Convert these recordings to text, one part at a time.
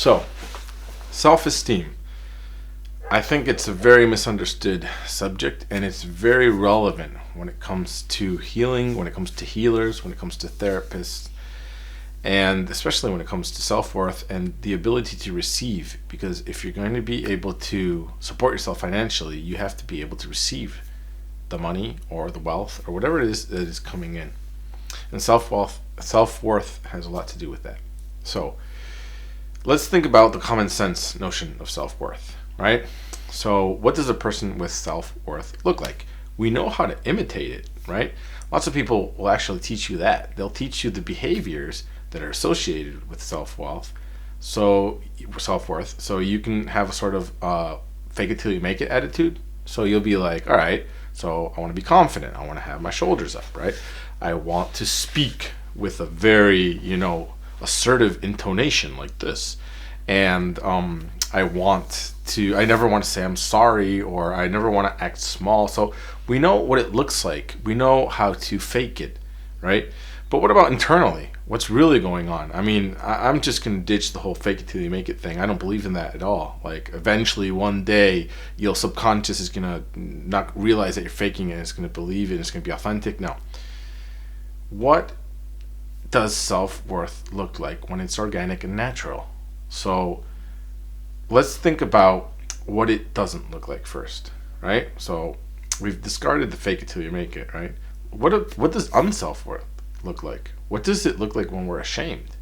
So, self-esteem. I think it's a very misunderstood subject, and it's very relevant when it comes to healing, when it comes to healers, when it comes to therapists, and especially when it comes to self-worth and the ability to receive. Because if you're going to be able to support yourself financially, you have to be able to receive the money or the wealth or whatever it is that is coming in. And self-worth has a lot to do with that. So let's think about the common sense notion of self-worth, right? So what does a person with self-worth look like? We know how to imitate it, right? Lots of people will actually teach you that. They'll teach you the behaviors that are associated with self-worth, so you can have a sort of fake it till you make it attitude. So you'll be like, all right, so I want to be confident. I want to have my shoulders up, right? I want to speak with a very, assertive intonation like this. And I never want to say I'm sorry, or I never want to act small. So we know what it looks like. We know how to fake it, right? But what about internally? What's really going on? I mean, I'm just going to ditch the whole fake it till you make it thing. I don't believe in that at all. Like, eventually one day your subconscious is going to not realize that you're faking it. It's going to believe it. It's going to be authentic. No. What does self-worth look like when it's organic and natural? So let's think about what it doesn't look like first, right? So we've discarded the fake it till you make it, right? What does unself-worth look like? What does it look like when we're ashamed,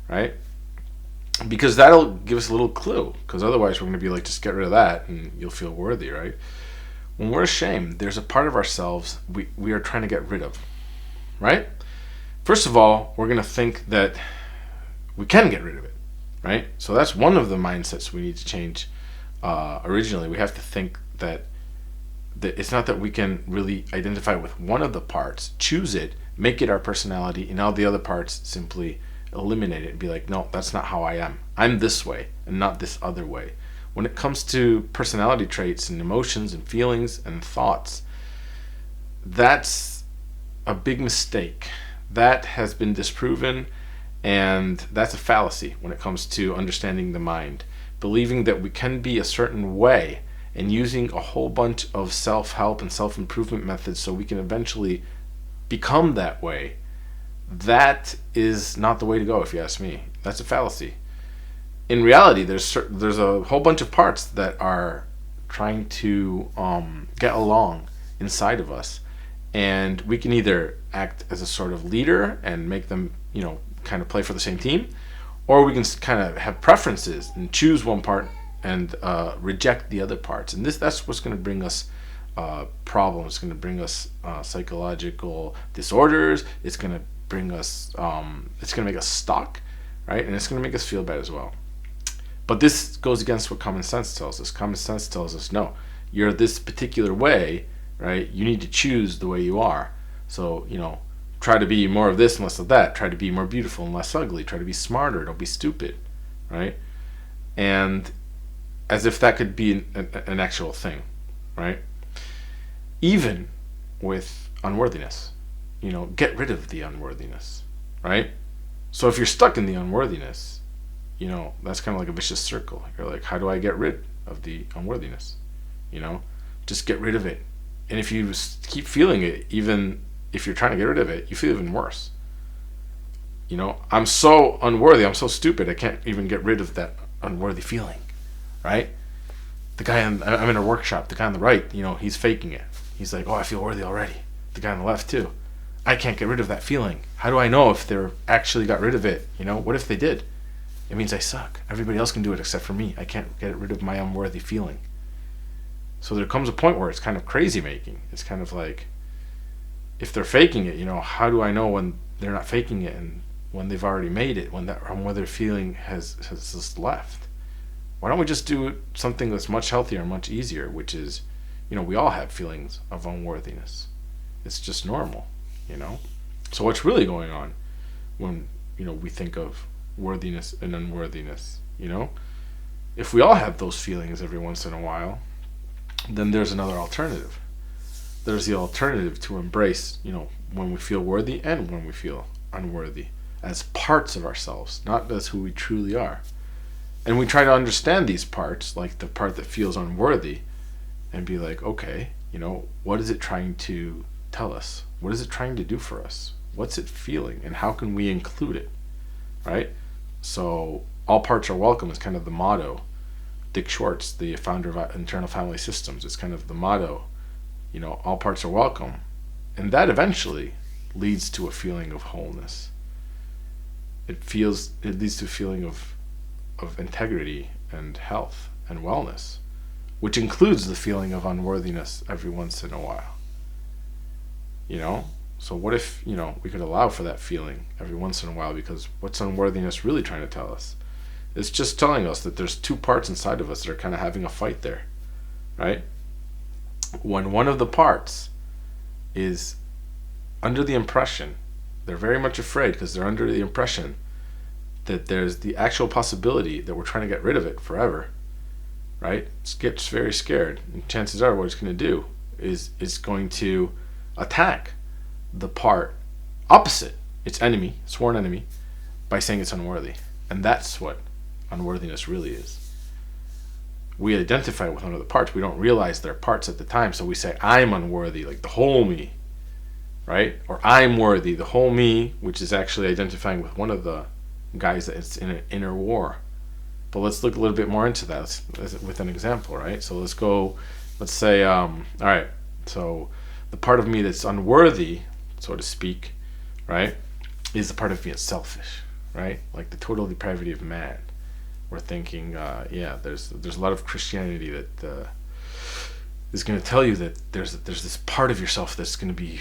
right? Because that'll give us a little clue, because otherwise we're going to be like, just get rid of that and you'll feel worthy, right? When we're ashamed, there's a part of ourselves we are trying to get rid of, right? First of all, we're going to think that we can get rid of it, right? So that's one of the mindsets we need to change. Originally, we have to think that it's not that we can really identify with one of the parts, choose it, make it our personality, and all the other parts simply eliminate it and be like, no, that's not how I am. I'm this way and not this other way. When it comes to personality traits and emotions and feelings and thoughts, that's a big mistake. That has been disproven, and that's a fallacy when it comes to understanding the mind. Believing that we can be a certain way and using a whole bunch of self-help and self-improvement methods so we can eventually become that way, that is not the way to go, if you ask me. That's a fallacy. In reality, there's a whole bunch of parts that are trying to get along inside of us, and we can either act as a sort of leader and make them, kind of play for the same team, or we can kind of have preferences and choose one part and reject the other parts. And that's what's going to bring us problems. It's going to bring us psychological disorders. It's going to bring us it's going to make us stuck, right? And it's going to make us feel bad as well. But this goes against what common sense tells us. Common sense tells us, no, you're this particular way, right? You need to choose the way you are. So try to be more of this and less of that. Try to be more beautiful and less ugly. Try to be smarter. Don't be stupid, right? And as if that could be an actual thing, right? Even with unworthiness, get rid of the unworthiness, right? So if you're stuck in the unworthiness, that's kind of like a vicious circle. You're like, how do I get rid of the unworthiness? Just get rid of it. And if you keep feeling it, even if you're trying to get rid of it, you feel even worse. I'm so unworthy, I'm so stupid, I can't even get rid of that unworthy feeling, right? I'm in a workshop, the guy on the right, he's faking it. He's like, oh, I feel worthy already. The guy on the left too. I can't get rid of that feeling. How do I know if they're actually got rid of it? What if they did? It means I suck. Everybody else can do it except for me. I can't get rid of my unworthy feeling. So there comes a point where it's kind of crazy making. It's kind of like, if they're faking it, how do I know when they're not faking it and when they've already made it, when their feeling has just left? Why don't we just do something that's much healthier and much easier, which is, we all have feelings of unworthiness. It's just normal, So what's really going on when, we think of worthiness and unworthiness, If we all have those feelings every once in a while, then there's another alternative. There's the alternative to embrace, when we feel worthy and when we feel unworthy, as parts of ourselves, not as who we truly are. And we try to understand these parts, like the part that feels unworthy, and be like, okay, what is it trying to tell us? What is it trying to do for us? What's it feeling? And how can we include it? Right? So, all parts are welcome is kind of the motto. Dick Schwartz, the founder of Internal Family Systems, it's kind of the motto. All parts are welcome. And that eventually leads to a feeling of wholeness. It leads to a feeling of integrity and health and wellness, which includes the feeling of unworthiness every once in a while. So what if, we could allow for that feeling every once in a while, because what's unworthiness really trying to tell us? It's just telling us that there's two parts inside of us that are kind of having a fight there, right? When one of the parts is under the impression, they're very much afraid because they're under the impression that there's the actual possibility that we're trying to get rid of it forever, right? It gets very scared. And chances are what it's going to do is it's going to attack the part opposite, its enemy, sworn enemy, by saying it's unworthy. And that's what unworthiness really is. We identify with one of the parts. We don't realize they're parts at the time, so we say, I'm unworthy, like the whole me, right? Or I'm worthy, the whole me, which is actually identifying with one of the guys that it's in an inner war. But let's look a little bit more into that with an example, right? So let's say, all right, so the part of me that's unworthy, so to speak, right, is the part of me that's selfish, right? Like the total depravity of man. We're thinking, there's a lot of Christianity that is going to tell you that there's this part of yourself that's going to be,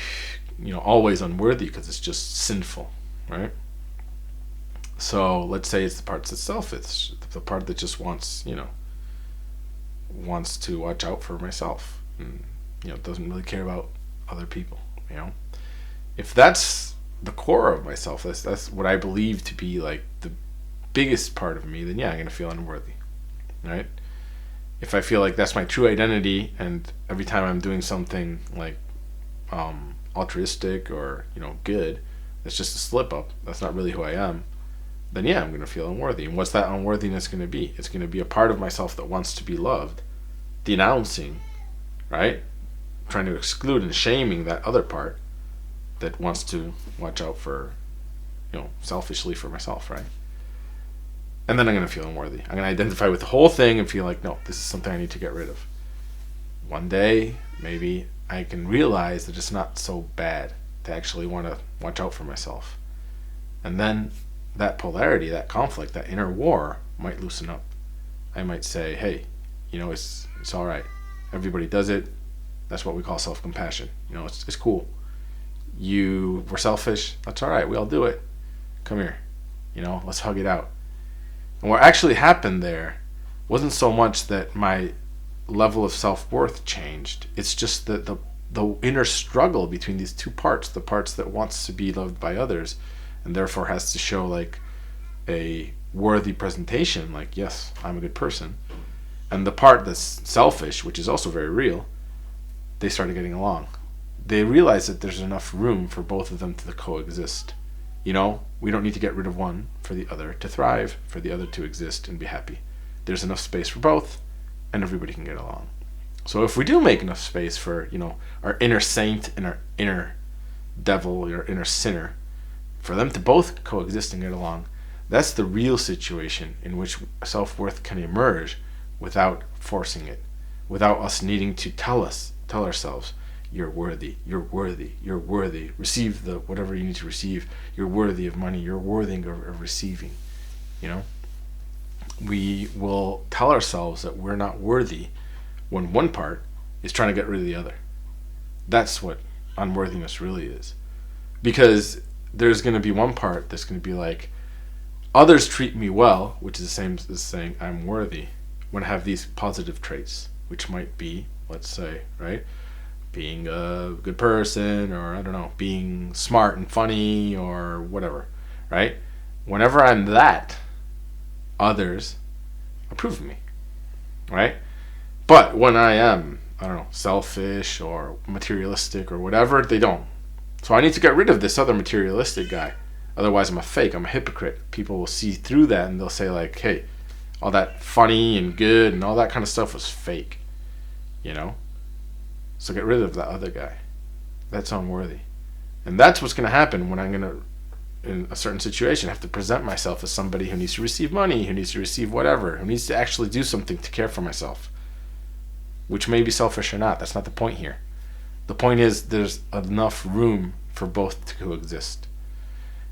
always unworthy because it's just sinful, right? So let's say it's the part that's selfish, the part that just wants to watch out for myself, and doesn't really care about other people. If that's the core of myself, that's what I believe to be like the biggest part of me, then I'm going to feel unworthy, right? If I feel like that's my true identity, and every time I'm doing something like altruistic or good, that's just a slip up, that's not really who I am, then I'm going to feel unworthy. And what's that unworthiness going to be? It's going to be a part of myself that wants to be loved, denouncing, right? Trying to exclude and shaming that other part that wants to watch out for, selfishly for myself, right? And then I'm going to feel unworthy. I'm going to identify with the whole thing and feel like, no, this is something I need to get rid of. One day, maybe I can realize that it's not so bad to actually want to watch out for myself. And then that polarity, that conflict, that inner war might loosen up. I might say, hey, it's all right. Everybody does it. That's what we call self-compassion. It's cool. You were selfish. That's all right. We all do it. Come here. Let's hug it out. And what actually happened there wasn't so much that my level of self-worth changed. It's just that the inner struggle between these two parts, the parts that wants to be loved by others and therefore has to show like a worthy presentation, like, yes, I'm a good person, and the part that's selfish, which is also very real, they started getting along. They realized that there's enough room for both of them to coexist. We don't need to get rid of one for the other to thrive, for the other to exist and be happy. There's enough space for both, and everybody can get along. So if we do make enough space for, our inner saint and our inner devil or inner sinner, for them to both coexist and get along, that's the real situation in which self-worth can emerge without forcing it, without us needing to tell ourselves, you're worthy, you're worthy, you're worthy, receive the whatever you need to receive, you're worthy of money, you're worthy of receiving. We will tell ourselves that we're not worthy when one part is trying to get rid of the other. That's what unworthiness really is. Because there's going to be one part that's going to be like, others treat me well, which is the same as saying I'm worthy, when I have these positive traits, which might be, let's say, right, being a good person, or I don't know, being smart and funny, or whatever, right? Whenever I'm that, others approve of me, right? But when I am, I don't know, selfish or materialistic or whatever, they don't. So I need to get rid of this other materialistic guy. Otherwise I'm a fake, I'm a hypocrite. People will see through that and they'll say like, hey, all that funny and good and all that kind of stuff was fake, you know? So get rid of that other guy. That's unworthy. And that's what's going to happen when I'm going to, in a certain situation, have to present myself as somebody who needs to receive money, who needs to receive whatever, who needs to actually do something to care for myself. Which may be selfish or not. That's not the point here. The point is there's enough room for both to coexist.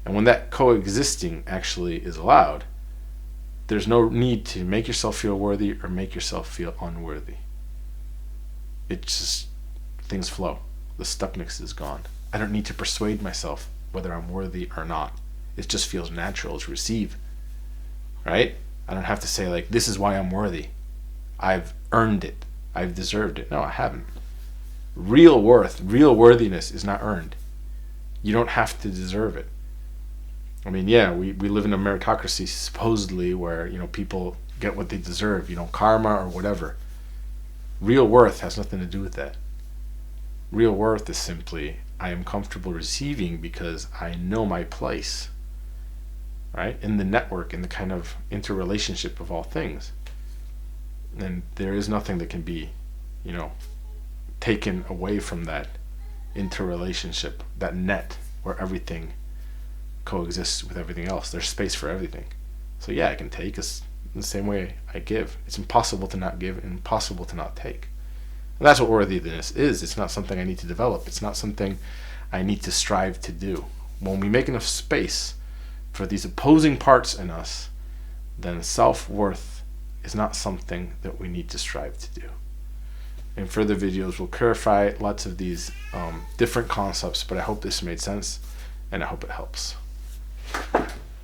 And when that coexisting actually is allowed, there's no need to make yourself feel worthy or make yourself feel unworthy. It's just, things flow. The stuckness is gone. I don't need to persuade myself whether I'm worthy or not. It just feels natural to receive. Right? I don't have to say, like, this is why I'm worthy. I've earned it. I've deserved it. No, I haven't. Real worth, real worthiness is not earned. You don't have to deserve it. I mean, yeah, we live in a meritocracy, supposedly, where, you know, people get what they deserve, you know, karma or whatever. Real worth has nothing to do with that. Real worth is simply, I am comfortable receiving because I know my place, right? In the network, in the kind of interrelationship of all things. And there is nothing that can be, you know, taken away from that interrelationship, that net where everything coexists with everything else. There's space for everything. So yeah, I can take us the same way I give. It's impossible to not give and impossible to not take. And that's what worthiness is. It's not something I need to develop. It's not something I need to strive to do. When we make enough space for these opposing parts in us, then self-worth is not something that we need to strive to do. In further videos, we'll clarify lots of these different concepts, but I hope this made sense, and I hope it helps.